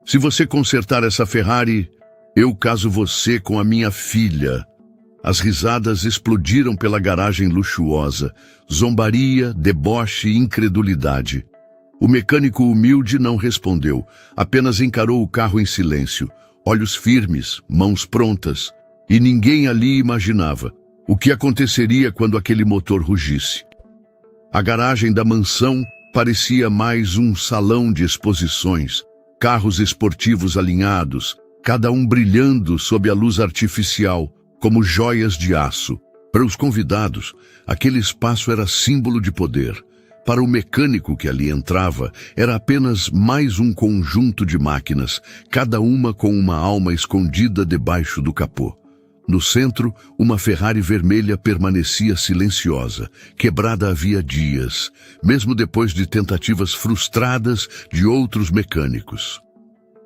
Se você consertar essa Ferrari, eu caso você com a minha filha. As risadas explodiram pela garagem luxuosa. Zombaria, deboche e incredulidade. O mecânico humilde não respondeu, apenas encarou o carro em silêncio, olhos firmes, mãos prontas. E ninguém ali imaginava o que aconteceria quando aquele motor rugisse. A garagem da mansão parecia mais um salão de exposições, carros esportivos alinhados, cada um brilhando sob a luz artificial, como joias de aço. Para os convidados, aquele espaço era símbolo de poder. Para o mecânico que ali entrava, era apenas mais um conjunto de máquinas, cada uma com uma alma escondida debaixo do capô. No centro, uma Ferrari vermelha permanecia silenciosa, quebrada havia dias, mesmo depois de tentativas frustradas de outros mecânicos.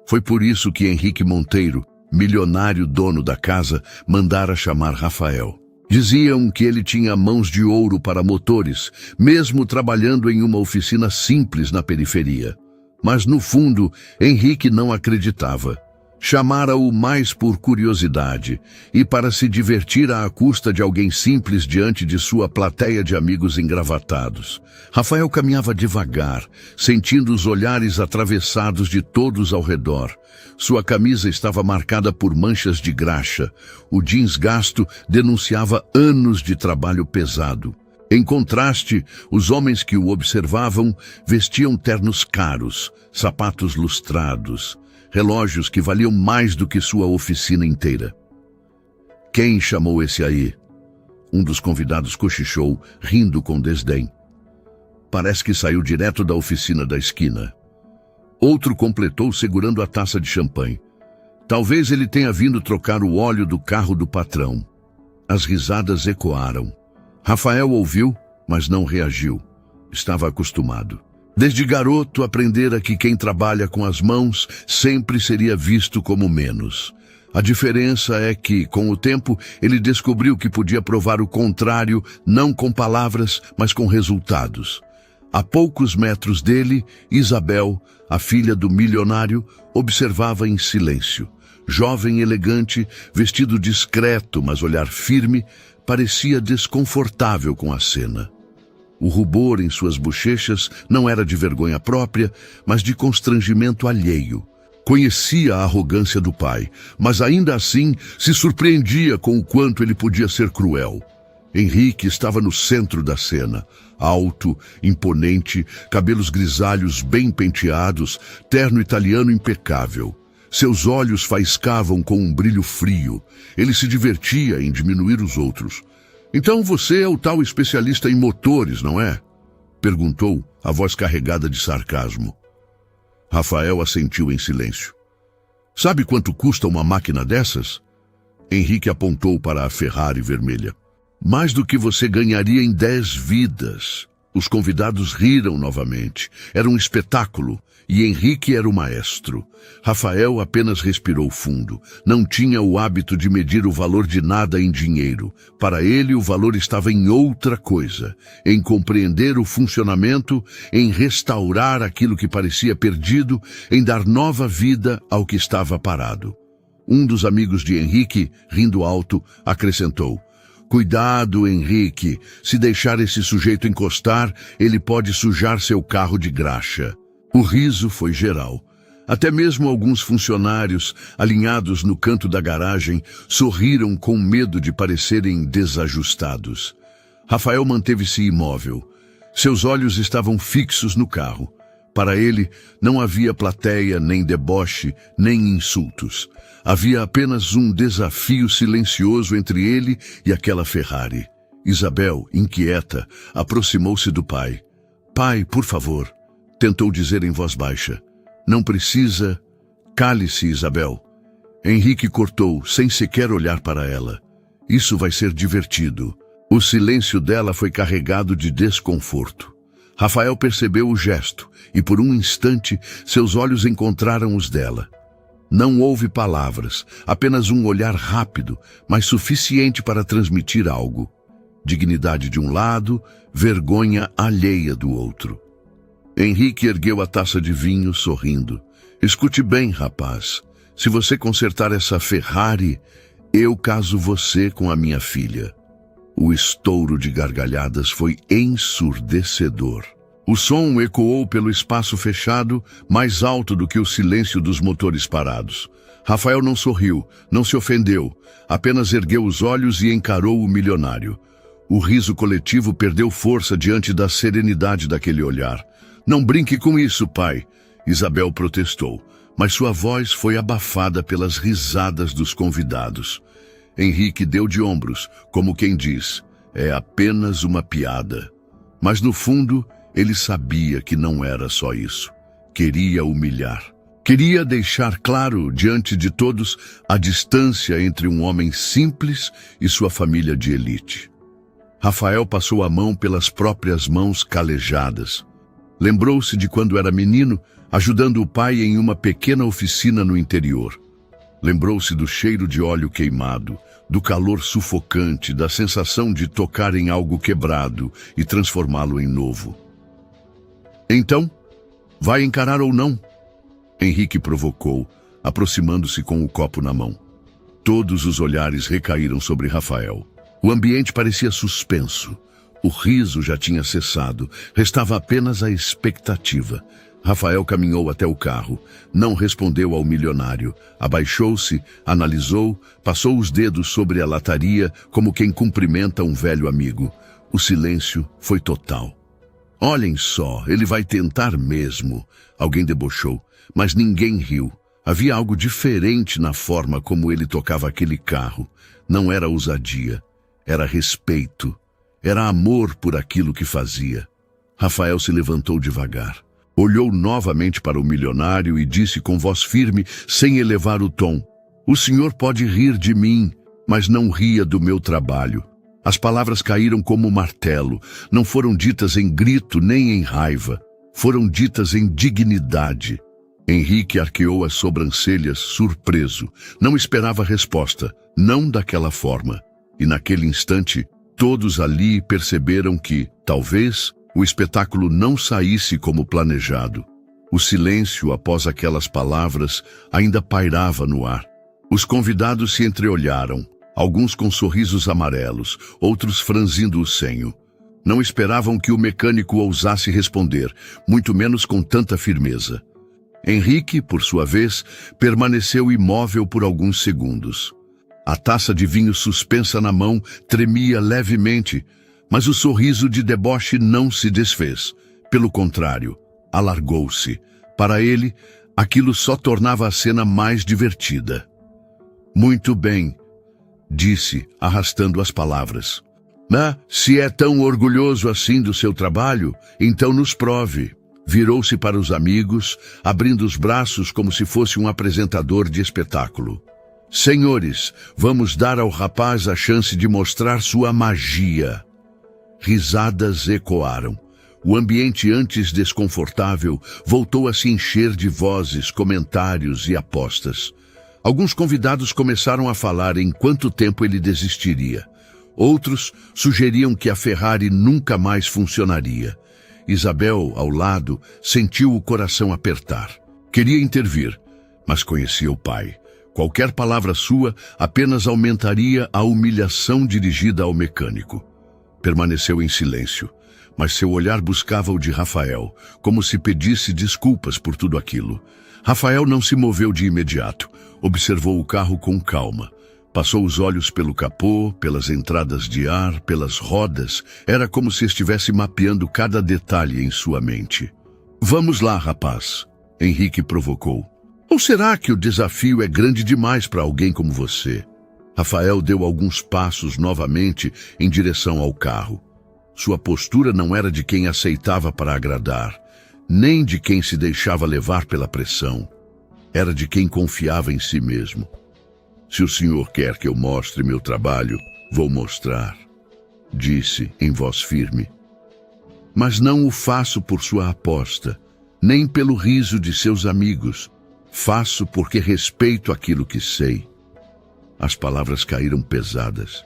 Foi por isso que Henrique Monteiro, milionário dono da casa, mandara chamar Rafael. Diziam que ele tinha mãos de ouro para motores, mesmo trabalhando em uma oficina simples na periferia. Mas, no fundo, Henrique não acreditava. Chamara-o mais por curiosidade e para se divertir à custa de alguém simples diante de sua plateia de amigos engravatados. Rafael caminhava devagar, sentindo os olhares atravessados de todos ao redor. Sua camisa estava marcada por manchas de graxa. O jeans gasto denunciava anos de trabalho pesado. Em contraste, os homens que o observavam vestiam ternos caros, sapatos lustrados, relógios que valiam mais do que sua oficina inteira. Quem chamou esse aí? Um dos convidados cochichou, rindo com desdém. Parece que saiu direto da oficina da esquina. Outro completou segurando a taça de champanhe. Talvez ele tenha vindo trocar o óleo do carro do patrão. As risadas ecoaram. Rafael ouviu, mas não reagiu. Estava acostumado. Desde garoto aprendera que quem trabalha com as mãos sempre seria visto como menos. A diferença é que, com o tempo, ele descobriu que podia provar o contrário, não com palavras, mas com resultados. A poucos metros dele, Isabel, a filha do milionário, observava em silêncio. Jovem e elegante, vestido discreto, mas olhar firme, parecia desconfortável com a cena. O rubor em suas bochechas não era de vergonha própria, mas de constrangimento alheio. Conhecia a arrogância do pai, mas ainda assim se surpreendia com o quanto ele podia ser cruel. Henrique estava no centro da cena, alto, imponente, cabelos grisalhos bem penteados, terno italiano impecável. Seus olhos faiscavam com um brilho frio. Ele se divertia em diminuir os outros. «Então você é o tal especialista em motores, não é?» perguntou, a voz carregada de sarcasmo. Rafael assentiu em silêncio. «Sabe quanto custa uma máquina dessas?» Henrique apontou para a Ferrari vermelha. «Mais do que você ganharia em 10 vidas». Os convidados riram novamente. Era um espetáculo, e Henrique era o maestro. Rafael apenas respirou fundo. Não tinha o hábito de medir o valor de nada em dinheiro. Para ele, o valor estava em outra coisa, em compreender o funcionamento, em restaurar aquilo que parecia perdido, em dar nova vida ao que estava parado. Um dos amigos de Henrique, rindo alto, acrescentou: «Cuidado, Henrique. Se deixar esse sujeito encostar, ele pode sujar seu carro de graxa». O riso foi geral. Até mesmo alguns funcionários, alinhados no canto da garagem, sorriram com medo de parecerem desajustados. Rafael manteve-se imóvel. Seus olhos estavam fixos no carro. Para ele, não havia plateia, nem deboche, nem insultos. Havia apenas um desafio silencioso entre ele e aquela Ferrari. Isabel, inquieta, aproximou-se do pai. «Pai, por favor», tentou dizer em voz baixa. «Não precisa...» «Cale-se, Isabel». Henrique cortou, sem sequer olhar para ela. «Isso vai ser divertido». O silêncio dela foi carregado de desconforto. Rafael percebeu o gesto, e por um instante seus olhos encontraram os dela. Não houve palavras, apenas um olhar rápido, mas suficiente para transmitir algo. Dignidade de um lado, vergonha alheia do outro. Henrique ergueu a taça de vinho, sorrindo. Escute bem, rapaz. Se você consertar essa Ferrari, eu caso você com a minha filha. O estouro de gargalhadas foi ensurdecedor. O som ecoou pelo espaço fechado, mais alto do que o silêncio dos motores parados. Rafael não sorriu, não se ofendeu, apenas ergueu os olhos e encarou o milionário. O riso coletivo perdeu força diante da serenidade daquele olhar. Não brinque com isso, pai, Isabel protestou, mas sua voz foi abafada pelas risadas dos convidados. Henrique deu de ombros, como quem diz, é apenas uma piada. Mas no fundo, ele sabia que não era só isso. Queria humilhar. Queria deixar claro, diante de todos, a distância entre um homem simples e sua família de elite. Rafael passou a mão pelas próprias mãos calejadas. Lembrou-se de quando era menino, ajudando o pai em uma pequena oficina no interior. Lembrou-se do cheiro de óleo queimado, do calor sufocante, da sensação de tocar em algo quebrado e transformá-lo em novo. Então, vai encarar ou não? Henrique provocou, aproximando-se com o copo na mão. Todos os olhares recaíram sobre Rafael. O ambiente parecia suspenso. O riso já tinha cessado, restava apenas a expectativa. Rafael caminhou até o carro, não respondeu ao milionário, abaixou-se, analisou, passou os dedos sobre a lataria como quem cumprimenta um velho amigo. O silêncio foi total. Olhem só, ele vai tentar mesmo, alguém debochou, mas ninguém riu. Havia algo diferente na forma como ele tocava aquele carro. Não era ousadia, era respeito, era amor por aquilo que fazia. Rafael se levantou devagar. Olhou novamente para o milionário e disse com voz firme, sem elevar o tom, o senhor pode rir de mim, mas não ria do meu trabalho. As palavras caíram como um martelo, não foram ditas em grito nem em raiva, foram ditas em dignidade. Henrique arqueou as sobrancelhas, surpreso. Não esperava resposta, não daquela forma. E naquele instante, todos ali perceberam que, talvez, o espetáculo não saísse como planejado. O silêncio após aquelas palavras ainda pairava no ar. Os convidados se entreolharam, alguns com sorrisos amarelos, outros franzindo o senho. Não esperavam que o mecânico ousasse responder, muito menos com tanta firmeza. Henrique, por sua vez, permaneceu imóvel por alguns segundos. A taça de vinho suspensa na mão tremia levemente, mas o sorriso de deboche não se desfez. Pelo contrário, alargou-se. Para ele, aquilo só tornava a cena mais divertida. Muito bem, disse, arrastando as palavras. Se é tão orgulhoso assim do seu trabalho, então nos prove. Virou-se para os amigos, abrindo os braços como se fosse um apresentador de espetáculo. Senhores, vamos dar ao rapaz a chance de mostrar sua magia. Risadas ecoaram. O ambiente antes desconfortável voltou a se encher de vozes, comentários e apostas. Alguns convidados começaram a falar em quanto tempo ele desistiria. Outros sugeriam que a Ferrari nunca mais funcionaria. Isabel, ao lado, sentiu o coração apertar. Queria intervir, mas conhecia o pai. Qualquer palavra sua apenas aumentaria a humilhação dirigida ao mecânico. Permaneceu em silêncio, mas seu olhar buscava o de Rafael, como se pedisse desculpas por tudo aquilo. Rafael não se moveu de imediato, observou o carro com calma. Passou os olhos pelo capô, pelas entradas de ar, pelas rodas. Era como se estivesse mapeando cada detalhe em sua mente. Vamos lá, rapaz, Henrique provocou. Ou será que o desafio é grande demais para alguém como você? Rafael deu alguns passos novamente em direção ao carro. Sua postura não era de quem aceitava para agradar, nem de quem se deixava levar pela pressão. Era de quem confiava em si mesmo. Se o senhor quer que eu mostre meu trabalho, vou mostrar, disse em voz firme. Mas não o faço por sua aposta, nem pelo riso de seus amigos. Faço porque respeito aquilo que sei. As palavras caíram pesadas.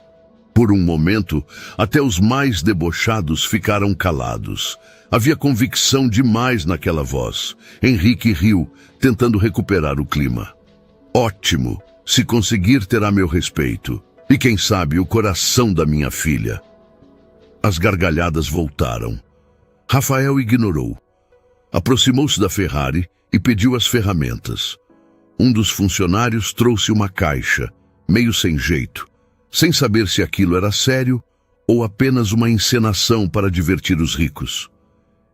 Por um momento, até os mais debochados ficaram calados. Havia convicção demais naquela voz. Henrique riu, tentando recuperar o clima. Ótimo, se conseguir terá meu respeito. E quem sabe o coração da minha filha. As gargalhadas voltaram. Rafael ignorou. Aproximou-se da Ferrari e pediu as ferramentas. Um dos funcionários trouxe uma caixa, meio sem jeito, sem saber se aquilo era sério ou apenas uma encenação para divertir os ricos.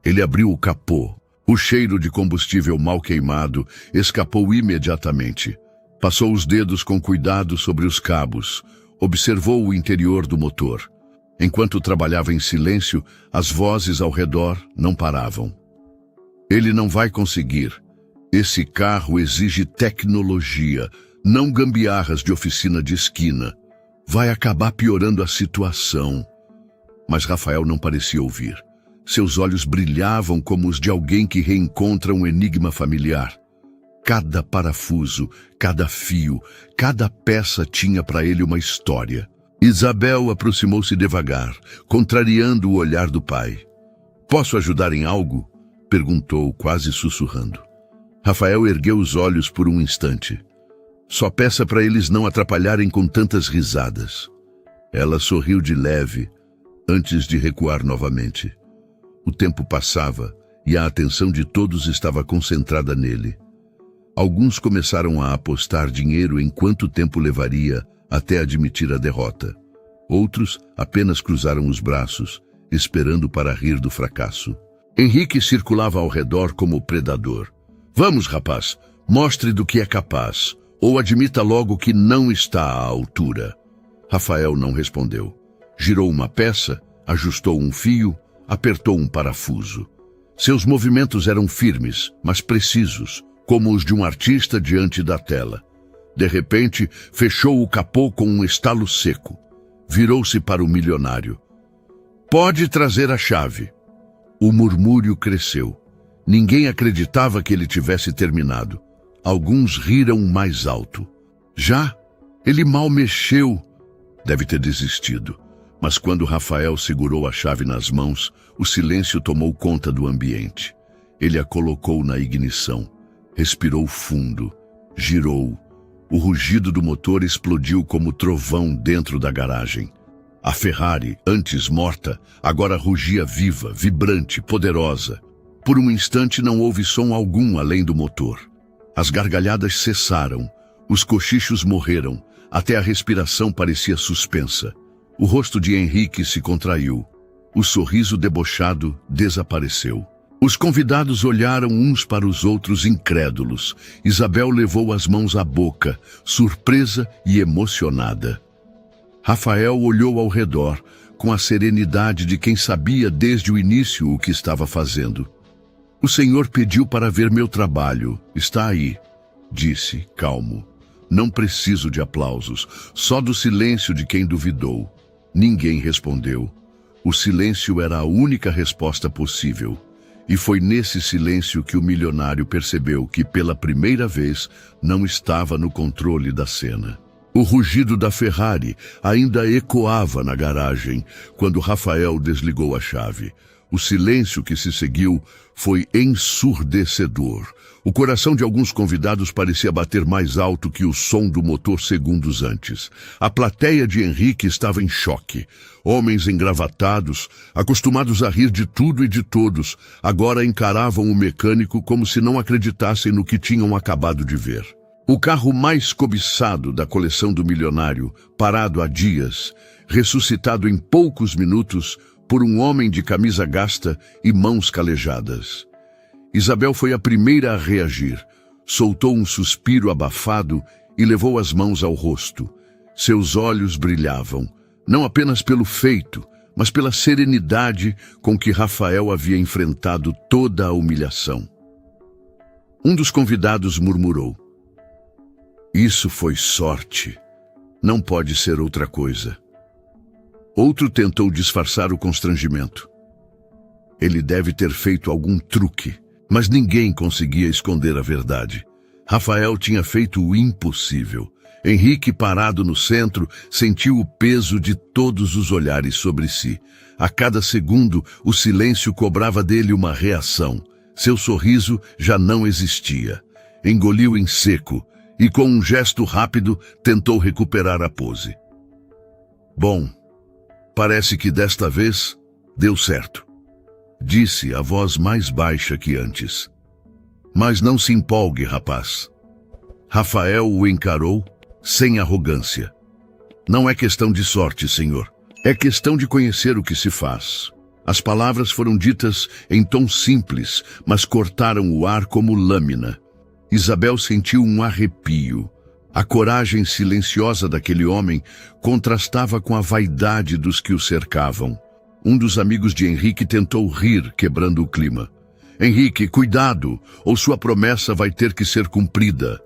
Ele abriu o capô. O cheiro de combustível mal queimado escapou imediatamente. Passou os dedos com cuidado sobre os cabos. Observou o interior do motor. Enquanto trabalhava em silêncio, as vozes ao redor não paravam. Ele não vai conseguir. Esse carro exige tecnologia, não gambiarras de oficina de esquina. Vai acabar piorando a situação. Mas Rafael não parecia ouvir. Seus olhos brilhavam como os de alguém que reencontra um enigma familiar. Cada parafuso, cada fio, cada peça tinha para ele uma história. Isabel aproximou-se devagar, contrariando o olhar do pai. "Posso ajudar em algo?" perguntou, quase sussurrando. Rafael ergueu os olhos por um instante. "Só peça para eles não atrapalharem com tantas risadas." Ela sorriu de leve, antes de recuar novamente. O tempo passava e a atenção de todos estava concentrada nele. Alguns começaram a apostar dinheiro em quanto tempo levaria até admitir a derrota. Outros apenas cruzaram os braços, esperando para rir do fracasso. Henrique circulava ao redor como predador. "Vamos, rapaz, mostre do que é capaz, ou admita logo que não está à altura." Rafael não respondeu. Girou uma peça, ajustou um fio, apertou um parafuso. Seus movimentos eram firmes, mas precisos, como os de um artista diante da tela. De repente, fechou o capô com um estalo seco. Virou-se para o milionário. "Pode trazer a chave." O murmúrio cresceu. Ninguém acreditava que ele tivesse terminado. Alguns riram mais alto. "Já? Ele mal mexeu." Deve ter desistido. Mas quando Rafael segurou a chave nas mãos, o silêncio tomou conta do ambiente. Ele a colocou na ignição. Respirou fundo. Girou. O rugido do motor explodiu como trovão dentro da garagem. A Ferrari, antes morta, agora rugia viva, vibrante, poderosa. Por um instante não houve som algum além do motor. As gargalhadas cessaram. Os cochichos morreram. Até a respiração parecia suspensa. O rosto de Henrique se contraiu. O sorriso debochado desapareceu. Os convidados olharam uns para os outros incrédulos. Isabel levou as mãos à boca, surpresa e emocionada. Rafael olhou ao redor, com a serenidade de quem sabia desde o início o que estava fazendo. "O senhor pediu para ver meu trabalho. Está aí", disse, calmo. "Não preciso de aplausos, só do silêncio de quem duvidou." Ninguém respondeu. O silêncio era a única resposta possível. E foi nesse silêncio que o milionário percebeu que, pela primeira vez, não estava no controle da cena. O rugido da Ferrari ainda ecoava na garagem quando Rafael desligou a chave. O silêncio que se seguiu foi ensurdecedor. O coração de alguns convidados parecia bater mais alto que o som do motor segundos antes. A plateia de Henrique estava em choque. Homens engravatados, acostumados a rir de tudo e de todos, agora encaravam o mecânico como se não acreditassem no que tinham acabado de ver. O carro mais cobiçado da coleção do milionário, parado há dias, ressuscitado em poucos minutos por um homem de camisa gasta e mãos calejadas. Isabel foi a primeira a reagir. Soltou um suspiro abafado e levou as mãos ao rosto. Seus olhos brilhavam, não apenas pelo feito, mas pela serenidade com que Rafael havia enfrentado toda a humilhação. Um dos convidados murmurou: "Isso foi sorte. Não pode ser outra coisa." Outro tentou disfarçar o constrangimento. "Ele deve ter feito algum truque." Mas ninguém conseguia esconder a verdade. Rafael tinha feito o impossível. Henrique, parado no centro, sentiu o peso de todos os olhares sobre si. A cada segundo, o silêncio cobrava dele uma reação. Seu sorriso já não existia. Engoliu em seco e, com um gesto rápido, tentou recuperar a pose. Bom, parece que desta vez deu certo, disse a voz mais baixa que antes. Mas não se empolgue, rapaz. Rafael o encarou sem arrogância. Não é questão de sorte, senhor. É questão de conhecer o que se faz. As palavras foram ditas em tom simples, mas cortaram o ar como lâmina. Isabel sentiu um arrepio. A coragem silenciosa daquele homem contrastava com a vaidade dos que o cercavam. Um dos amigos de Henrique tentou rir, quebrando o clima. Henrique, cuidado, ou sua promessa vai ter que ser cumprida.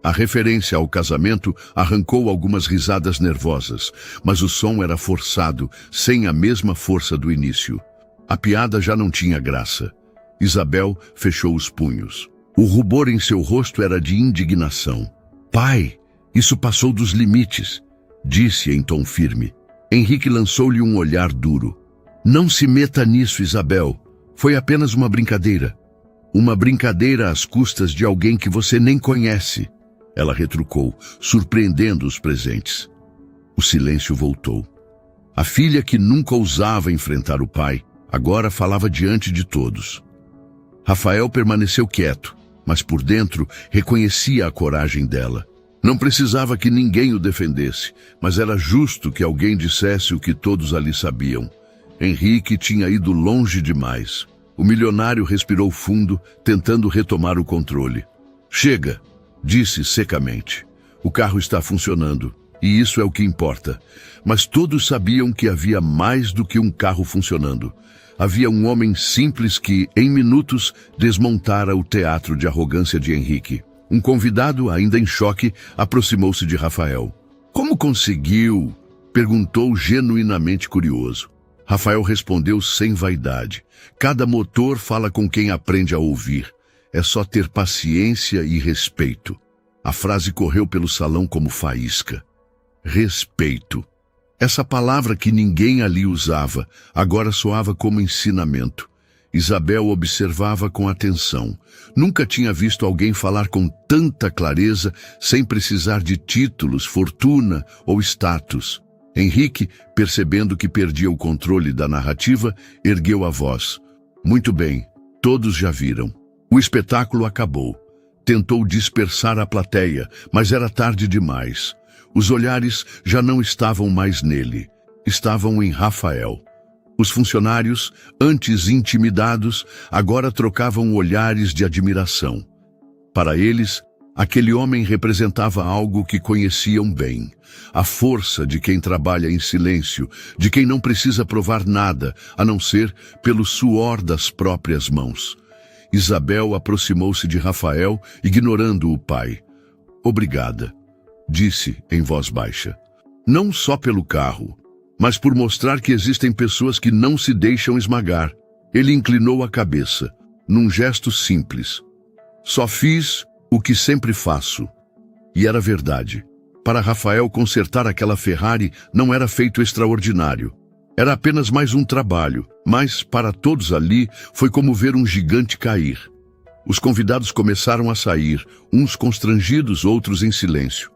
A referência ao casamento arrancou algumas risadas nervosas, mas o som era forçado, sem a mesma força do início. A piada já não tinha graça. Isabel fechou os punhos. O rubor em seu rosto era de indignação. Pai, isso passou dos limites, disse em tom firme. Henrique lançou-lhe um olhar duro. Não se meta nisso, Isabel. Foi apenas uma brincadeira. Uma brincadeira às custas de alguém que você nem conhece. Ela retrucou, surpreendendo os presentes. O silêncio voltou. A filha, que nunca ousava enfrentar o pai, agora falava diante de todos. Rafael permaneceu quieto, mas por dentro reconhecia a coragem dela. Não precisava que ninguém o defendesse, mas era justo que alguém dissesse o que todos ali sabiam. Henrique tinha ido longe demais. O milionário respirou fundo, tentando retomar o controle. Chega, disse secamente. O carro está funcionando, e isso é o que importa. Mas todos sabiam que havia mais do que um carro funcionando. Havia um homem simples que, em minutos, desmontara o teatro de arrogância de Henrique. Um convidado, ainda em choque, aproximou-se de Rafael. Como conseguiu? Perguntou genuinamente curioso. Rafael respondeu sem vaidade. Cada motor fala com quem aprende a ouvir. É só ter paciência e respeito. A frase correu pelo salão como faísca. Respeito. Essa palavra que ninguém ali usava, agora soava como ensinamento. Isabel observava com atenção. Nunca tinha visto alguém falar com tanta clareza, sem precisar de títulos, fortuna ou status. Henrique, percebendo que perdia o controle da narrativa, ergueu a voz. Muito bem, todos já viram. O espetáculo acabou. Tentou dispersar a plateia, mas era tarde demais. Os olhares já não estavam mais nele. Estavam em Rafael. Os funcionários, antes intimidados, agora trocavam olhares de admiração. Para eles, aquele homem representava algo que conheciam bem. A força de quem trabalha em silêncio, de quem não precisa provar nada, a não ser pelo suor das próprias mãos. Isabel aproximou-se de Rafael, ignorando o pai. Obrigada, disse em voz baixa. Não só pelo carro, mas por mostrar que existem pessoas que não se deixam esmagar. Ele inclinou a cabeça, num gesto simples. Só fiz o que sempre faço. E era verdade. Para Rafael, consertar aquela Ferrari não era feito extraordinário. Era apenas mais um trabalho, mas, para todos ali, foi como ver um gigante cair. Os convidados começaram a sair, uns constrangidos, outros em silêncio.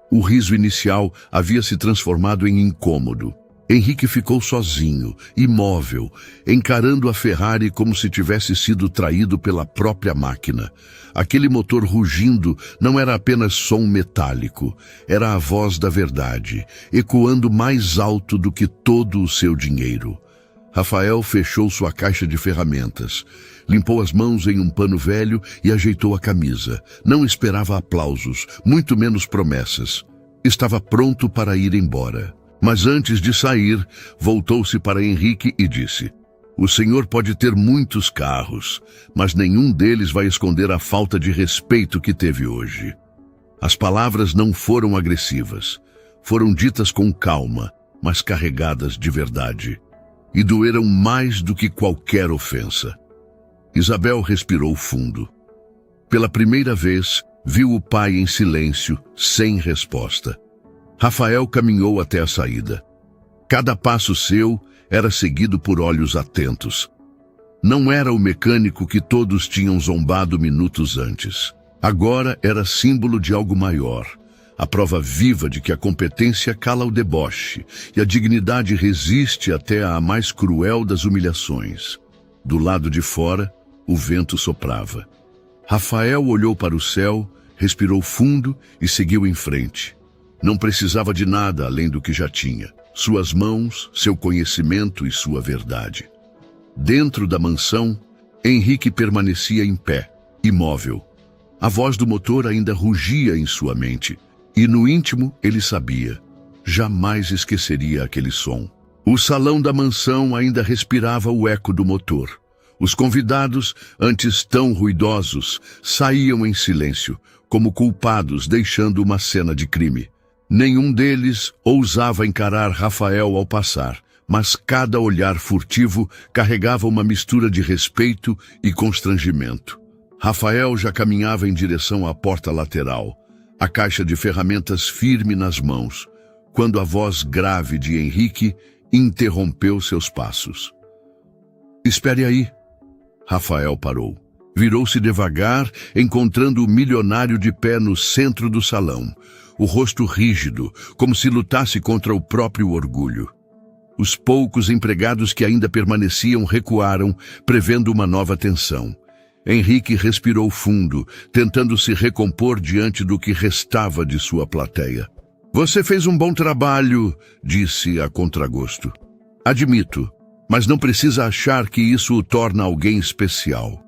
O riso inicial havia se transformado em incômodo. Henrique ficou sozinho, imóvel, encarando a Ferrari como se tivesse sido traído pela própria máquina. Aquele motor rugindo não era apenas som metálico, era a voz da verdade, ecoando mais alto do que todo o seu dinheiro. Rafael fechou sua caixa de ferramentas, limpou as mãos em um pano velho e ajeitou a camisa. Não esperava aplausos, muito menos promessas. Estava pronto para ir embora. Mas antes de sair, voltou-se para Henrique e disse: O senhor pode ter muitos carros, mas nenhum deles vai esconder a falta de respeito que teve hoje. As palavras não foram agressivas. Foram ditas com calma, mas carregadas de verdade. E doeram mais do que qualquer ofensa. Isabel respirou fundo. Pela primeira vez, Viu o pai em silêncio, sem resposta. Rafael caminhou até a saída. Cada passo seu era seguido por olhos atentos. Não era o mecânico que todos tinham zombado minutos antes. Agora era símbolo de algo maior. A prova viva de que a competência cala o deboche e a dignidade resiste até à mais cruel das humilhações. Do lado de fora, o vento soprava. Rafael olhou para o céu, respirou fundo e seguiu em frente. Não precisava de nada além do que já tinha. Suas mãos, seu conhecimento e sua verdade. Dentro da mansão, Henrique permanecia em pé, imóvel. A voz do motor ainda rugia em sua mente. E no íntimo ele sabia, jamais esqueceria aquele som. O salão da mansão ainda respirava o eco do motor. Os convidados, antes tão ruidosos, saíam em silêncio, como culpados deixando uma cena de crime. Nenhum deles ousava encarar Rafael ao passar, mas cada olhar furtivo carregava uma mistura de respeito e constrangimento. Rafael já caminhava em direção à porta lateral, a caixa de ferramentas firme nas mãos, quando a voz grave de Henrique interrompeu seus passos. "Espere aí." Rafael parou. Virou-se devagar, encontrando o milionário de pé no centro do salão, o rosto rígido, como se lutasse contra o próprio orgulho. Os poucos empregados que ainda permaneciam recuaram, prevendo uma nova tensão. Henrique respirou fundo, tentando se recompor diante do que restava de sua plateia. "Você fez um bom trabalho", disse a contragosto. "Admito, mas não precisa achar que isso o torna alguém especial."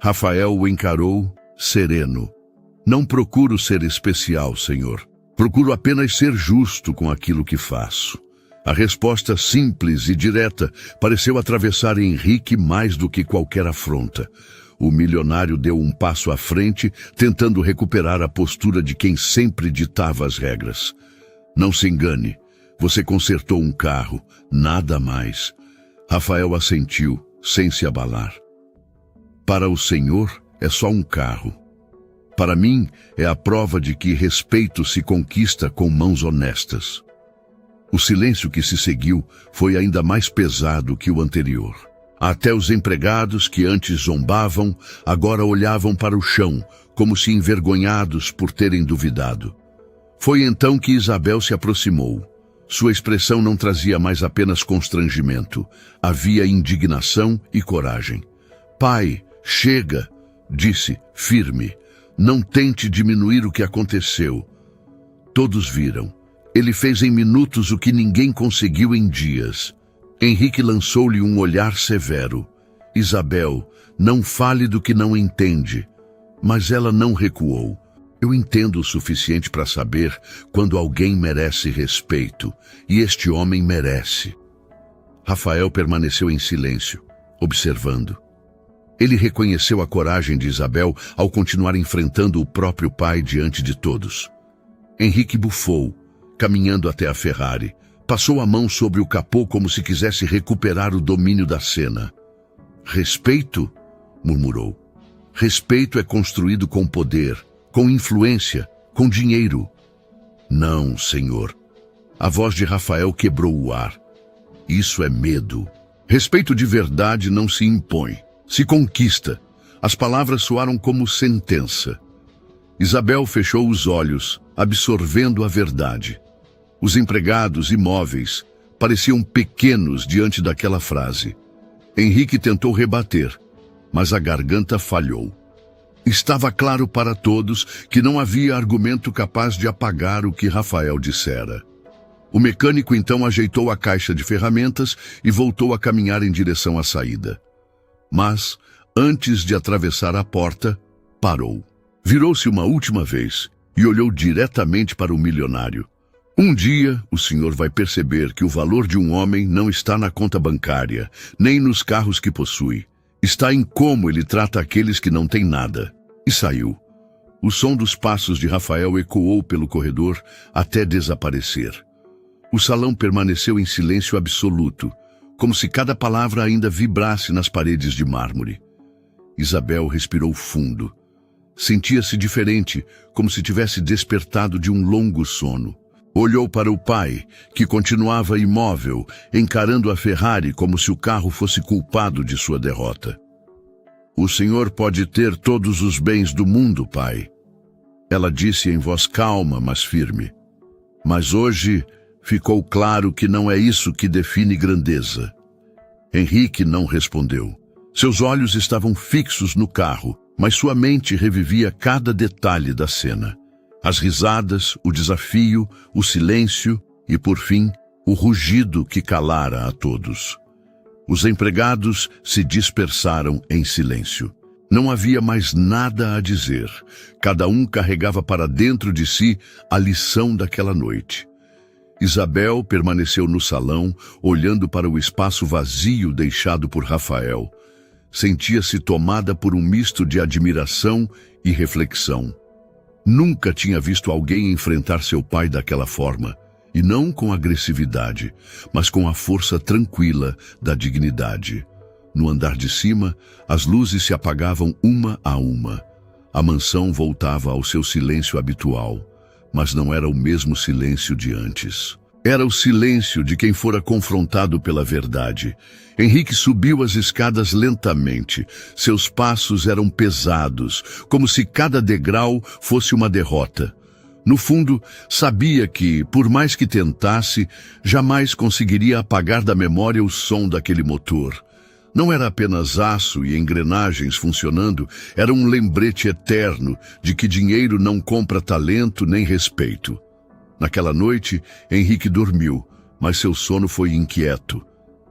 Rafael o encarou, sereno. "Não procuro ser especial, senhor. Procuro apenas ser justo com aquilo que faço." A resposta simples e direta pareceu atravessar Henrique mais do que qualquer afronta. O milionário deu um passo à frente, tentando recuperar a postura de quem sempre ditava as regras. "Não se engane, você consertou um carro, nada mais." Rafael assentiu, sem se abalar. "Para o senhor, é só um carro. Para mim, é a prova de que respeito se conquista com mãos honestas." O silêncio que se seguiu foi ainda mais pesado que o anterior. Até os empregados que antes zombavam, agora olhavam para o chão, como se envergonhados por terem duvidado. Foi então que Isabel se aproximou. Sua expressão não trazia mais apenas constrangimento. Havia indignação e coragem. "Pai, chega", disse, firme. "Não tente diminuir o que aconteceu." Todos viram. Ele fez em minutos o que ninguém conseguiu em dias. Henrique lançou-lhe um olhar severo. "Isabel, não fale do que não entende." Mas ela não recuou. "Eu entendo o suficiente para saber quando alguém merece respeito, e este homem merece." Rafael permaneceu em silêncio, observando. Ele reconheceu a coragem de Isabel ao continuar enfrentando o próprio pai diante de todos. Henrique bufou, caminhando até a Ferrari. Passou a mão sobre o capô como se quisesse recuperar o domínio da cena. "Respeito?", murmurou. "Respeito é construído com poder, com influência, com dinheiro." "Não, senhor." A voz de Rafael quebrou o ar. "Isso é medo. Respeito de verdade não se impõe, se conquista." As palavras soaram como sentença. Isabel fechou os olhos, absorvendo a verdade. Os empregados imóveis pareciam pequenos diante daquela frase. Henrique tentou rebater, mas a garganta falhou. Estava claro para todos que não havia argumento capaz de apagar o que Rafael dissera. O mecânico então ajeitou a caixa de ferramentas e voltou a caminhar em direção à saída. Mas, antes de atravessar a porta, parou. Virou-se uma última vez e olhou diretamente para o milionário. "Um dia, o senhor vai perceber que o valor de um homem não está na conta bancária, nem nos carros que possui. Está em como ele trata aqueles que não têm nada." E saiu. O som dos passos de Rafael ecoou pelo corredor até desaparecer. O salão permaneceu em silêncio absoluto, como se cada palavra ainda vibrasse nas paredes de mármore. Isabel respirou fundo. Sentia-se diferente, como se tivesse despertado de um longo sono. Olhou para o pai, que continuava imóvel, encarando a Ferrari como se o carro fosse culpado de sua derrota. "O senhor pode ter todos os bens do mundo, pai." Ela disse em voz calma, mas firme. "Mas hoje ficou claro que não é isso que define grandeza." Henrique não respondeu. Seus olhos estavam fixos no carro, mas sua mente revivia cada detalhe da cena. As risadas, o desafio, o silêncio e, por fim, o rugido que calara a todos. Os empregados se dispersaram em silêncio. Não havia mais nada a dizer. Cada um carregava para dentro de si a lição daquela noite. Isabel permaneceu no salão, olhando para o espaço vazio deixado por Rafael. Sentia-se tomada por um misto de admiração e reflexão. Nunca tinha visto alguém enfrentar seu pai daquela forma, e não com agressividade, mas com a força tranquila da dignidade. No andar de cima, as luzes se apagavam uma a uma. A mansão voltava ao seu silêncio habitual, mas não era o mesmo silêncio de antes. Era o silêncio de quem fora confrontado pela verdade. Henrique subiu as escadas lentamente. Seus passos eram pesados, como se cada degrau fosse uma derrota. No fundo, sabia que, por mais que tentasse, jamais conseguiria apagar da memória o som daquele motor. Não era apenas aço e engrenagens funcionando, era um lembrete eterno de que dinheiro não compra talento nem respeito. Naquela noite, Henrique dormiu, mas seu sono foi inquieto.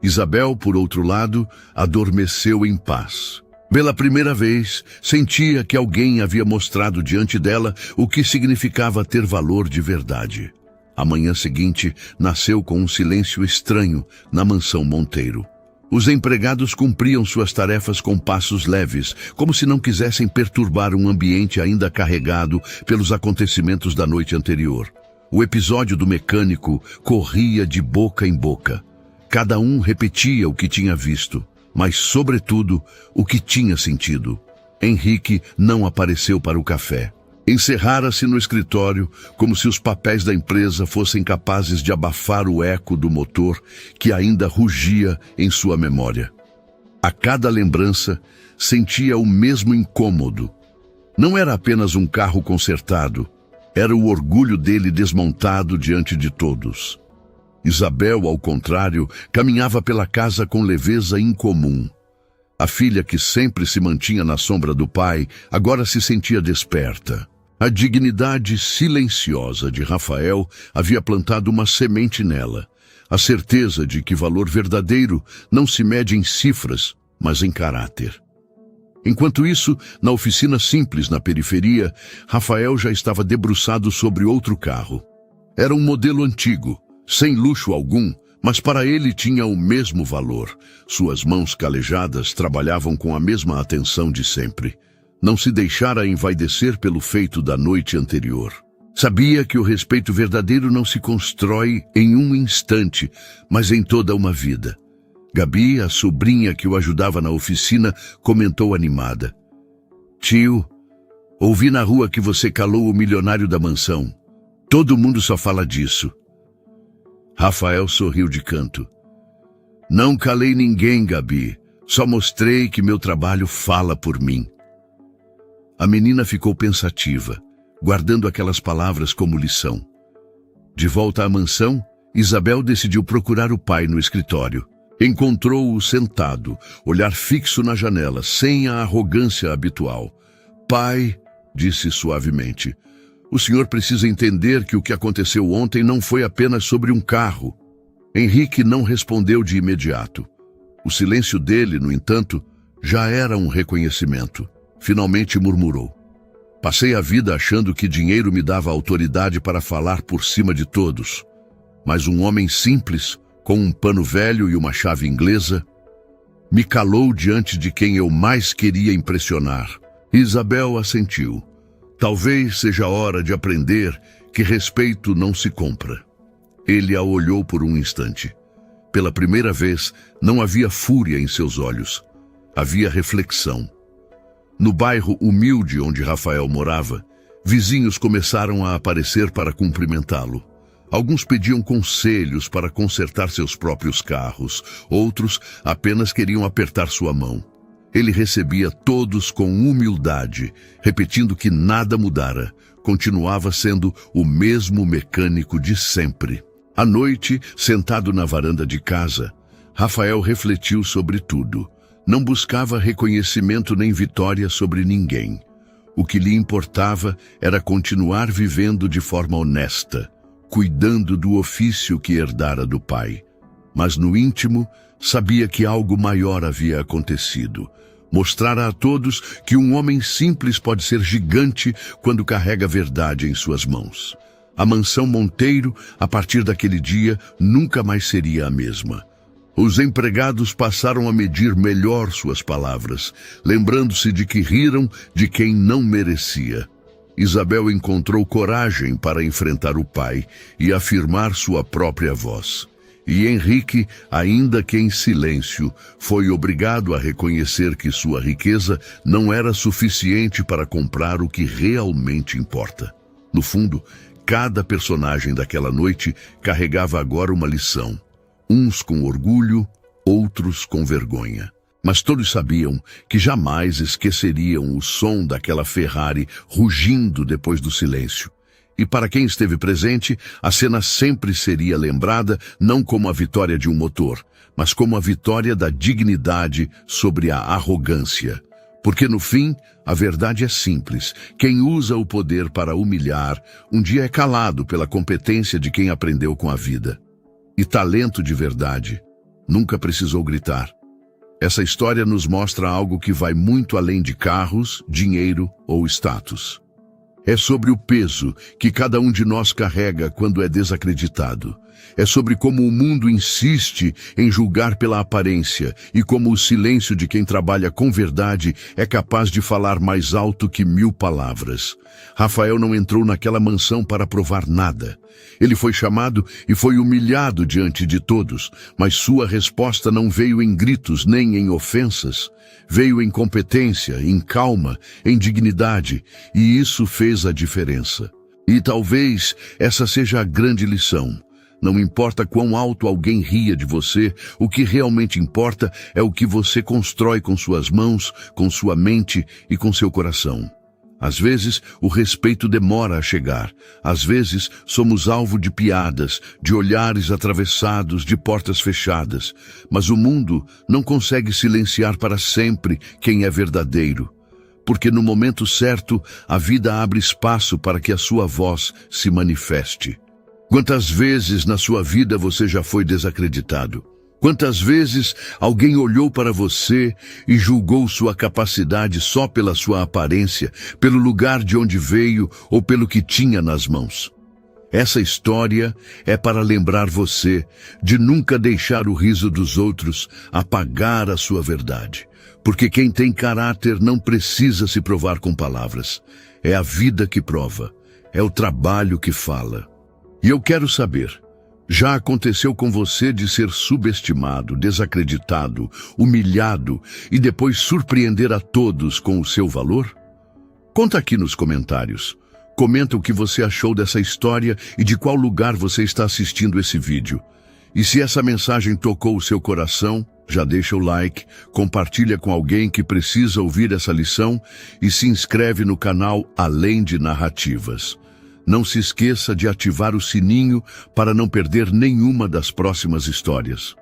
Isabel, por outro lado, adormeceu em paz. Pela primeira vez, sentia que alguém havia mostrado diante dela o que significava ter valor de verdade. A manhã seguinte, nasceu com um silêncio estranho na mansão Monteiro. Os empregados cumpriam suas tarefas com passos leves, como se não quisessem perturbar um ambiente ainda carregado pelos acontecimentos da noite anterior. O episódio do mecânico corria de boca em boca. Cada um repetia o que tinha visto, mas, sobretudo, o que tinha sentido. Henrique não apareceu para o café. Encerrara-se no escritório, como se os papéis da empresa fossem capazes de abafar o eco do motor que ainda rugia em sua memória. A cada lembrança, sentia o mesmo incômodo. Não era apenas um carro consertado, era o orgulho dele desmontado diante de todos. Isabel, ao contrário, caminhava pela casa com leveza incomum. A filha, que sempre se mantinha na sombra do pai, agora se sentia desperta. A dignidade silenciosa de Rafael havia plantado uma semente nela, a certeza de que valor verdadeiro não se mede em cifras, mas em caráter. Enquanto isso, na oficina simples na periferia, Rafael já estava debruçado sobre outro carro. Era um modelo antigo, sem luxo algum, mas para ele tinha o mesmo valor. Suas mãos calejadas trabalhavam com a mesma atenção de sempre. Não se deixara envaidecer pelo feito da noite anterior. Sabia que o respeito verdadeiro não se constrói em um instante, mas em toda uma vida. Gabi, a sobrinha que o ajudava na oficina, comentou animada: "Tio, ouvi na rua que você calou o milionário da mansão. Todo mundo só fala disso." Rafael sorriu de canto. "Não calei ninguém, Gabi. Só mostrei que meu trabalho fala por mim." A menina ficou pensativa, guardando aquelas palavras como lição. De volta à mansão, Isabel decidiu procurar o pai no escritório. Encontrou-o sentado, olhar fixo na janela, sem a arrogância habitual. "Pai", disse suavemente, "o senhor precisa entender que o que aconteceu ontem não foi apenas sobre um carro." Henrique não respondeu de imediato. O silêncio dele, no entanto, já era um reconhecimento. Finalmente murmurou: "Passei a vida achando que dinheiro me dava autoridade para falar por cima de todos. Mas um homem simples, com um pano velho e uma chave inglesa, me calou diante de quem eu mais queria impressionar." Isabel assentiu. Talvez seja a hora de aprender que respeito não se compra. Ele a olhou por um instante. Pela primeira vez, não havia fúria em seus olhos. Havia reflexão. No bairro humilde onde Rafael morava, vizinhos começaram a aparecer para cumprimentá-lo. Alguns pediam conselhos para consertar seus próprios carros, outros apenas queriam apertar sua mão. Ele recebia todos com humildade, repetindo que nada mudara, continuava sendo o mesmo mecânico de sempre. À noite, sentado na varanda de casa, Rafael refletiu sobre tudo. Não buscava reconhecimento nem vitória sobre ninguém. O que lhe importava era continuar vivendo de forma honesta, cuidando do ofício que herdara do pai. Mas no íntimo, sabia que algo maior havia acontecido. Mostrara a todos que um homem simples pode ser gigante quando carrega a verdade em suas mãos. A mansão Monteiro, a partir daquele dia, nunca mais seria a mesma. Os empregados passaram a medir melhor suas palavras, lembrando-se de que riram de quem não merecia. Isabel encontrou coragem para enfrentar o pai e afirmar sua própria voz. E Henrique, ainda que em silêncio, foi obrigado a reconhecer que sua riqueza não era suficiente para comprar o que realmente importa. No fundo, cada personagem daquela noite carregava agora uma lição. Uns com orgulho, outros com vergonha. Mas todos sabiam que jamais esqueceriam o som daquela Ferrari rugindo depois do silêncio. E para quem esteve presente, a cena sempre seria lembrada não como a vitória de um motor, mas como a vitória da dignidade sobre a arrogância. Porque no fim, a verdade é simples. Quem usa o poder para humilhar, um dia é calado pela competência de quem aprendeu com a vida. E talento de verdade nunca precisou gritar. Essa história nos mostra algo que vai muito além de carros, dinheiro ou status. É sobre o peso que cada um de nós carrega quando é desacreditado. É sobre como o mundo insiste em julgar pela aparência e como o silêncio de quem trabalha com verdade é capaz de falar mais alto que 1000 palavras. Rafael não entrou naquela mansão para provar nada. Ele foi chamado e foi humilhado diante de todos, mas sua resposta não veio em gritos nem em ofensas. Veio em competência, em calma, em dignidade, e isso fez a diferença. E talvez essa seja a grande lição. Não importa quão alto alguém ria de você, o que realmente importa é o que você constrói com suas mãos, com sua mente e com seu coração. Às vezes, o respeito demora a chegar. Às vezes, somos alvo de piadas, de olhares atravessados, de portas fechadas. Mas o mundo não consegue silenciar para sempre quem é verdadeiro. Porque no momento certo, a vida abre espaço para que a sua voz se manifeste. Quantas vezes na sua vida você já foi desacreditado? Quantas vezes alguém olhou para você e julgou sua capacidade só pela sua aparência, pelo lugar de onde veio ou pelo que tinha nas mãos? Essa história é para lembrar você de nunca deixar o riso dos outros apagar a sua verdade. Porque quem tem caráter não precisa se provar com palavras. É a vida que prova, é o trabalho que fala. E eu quero saber, já aconteceu com você de ser subestimado, desacreditado, humilhado e depois surpreender a todos com o seu valor? Conta aqui nos comentários. Comenta o que você achou dessa história e de qual lugar você está assistindo esse vídeo. E se essa mensagem tocou o seu coração, já deixa o like, compartilha com alguém que precisa ouvir essa lição e se inscreve no canal Além de Narrativas. Não se esqueça de ativar o sininho para não perder nenhuma das próximas histórias.